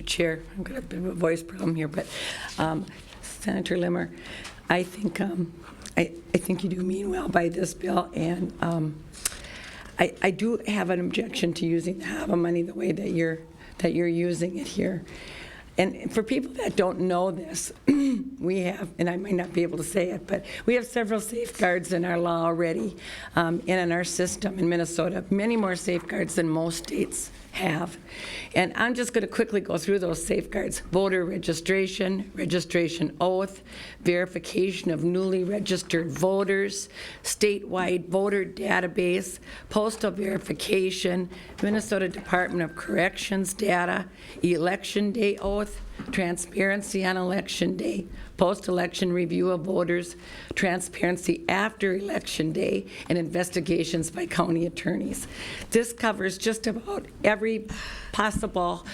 Chair. I've got a bit of a voice problem here, but Senator Limmer, I think you do mean well by this bill, and I do have an objection to using the HAVA money the way that you're using it here. And for people that don't know this, we have, and I might not be able to say it, but we have several safeguards in our law already and in our system in Minnesota, many more safeguards than most states have. And I'm just going to quickly go through those safeguards. Voter registration, registration oath, verification of newly registered voters, statewide voter database, postal verification, Minnesota Department of Corrections data, election day oath, transparency on election day, post-election review of voters, transparency after election day, and investigations by county attorneys. This covers just about every possible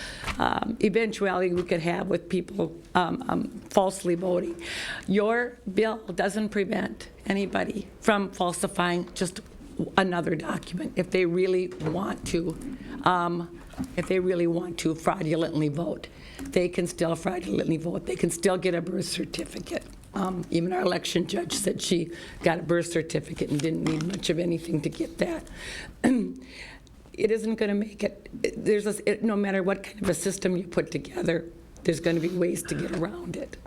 eventuality we could have with people falsely voting. Your bill doesn't prevent anybody from falsifying just another document if they really want to. If they really want to fraudulently vote, they can still fraudulently vote. They can still get a birth certificate. Even our election judge said she got a birth certificate and didn't need much of anything to get that. It isn't going to make it. No matter what kind of a system you put together, there's going to be ways to get around it.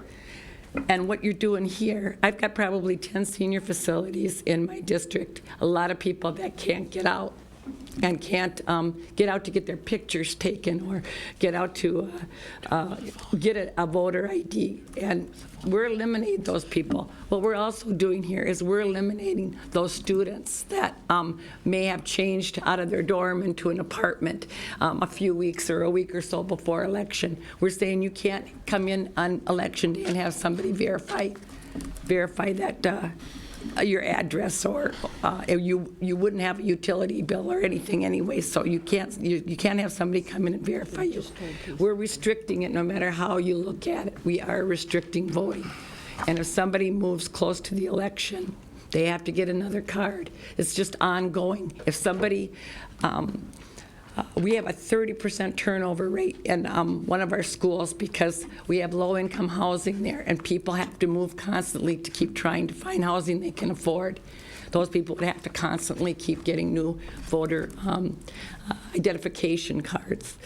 And what you're doing here, I've got probably 10 senior facilities in my district, a lot of people that can't get out and can't get out to get their pictures taken or get out to get a voter ID. And we're eliminating those people. What we're also doing here is we're eliminating those students that may have changed out of their dorm into an apartment a few weeks or a week or so before election. We're saying you can't come in on election day and have somebody verify that your address, or you wouldn't have a utility bill or anything anyway, so you can't have somebody come in and verify you. We're restricting it no matter how you look at it. We are restricting voting. And if somebody moves close to the election, they have to get another card. It's just ongoing. If somebody we have a 30% turnover rate in one of our schools because we have low-income housing there, and people have to move constantly to keep trying to find housing they can afford. Those people would have to constantly keep getting new voter identification cards.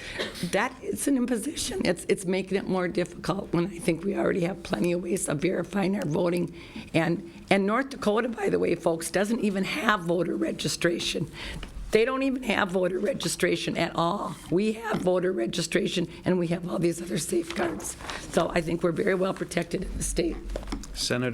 That is an imposition. It's making it more difficult when I think we already have plenty of ways of verifying our voting. And North Dakota, by the way, folks, doesn't even have voter registration. They don't even have voter registration at all. We have voter registration, and we have all these other safeguards. So I think we're very well protected in the state. Senator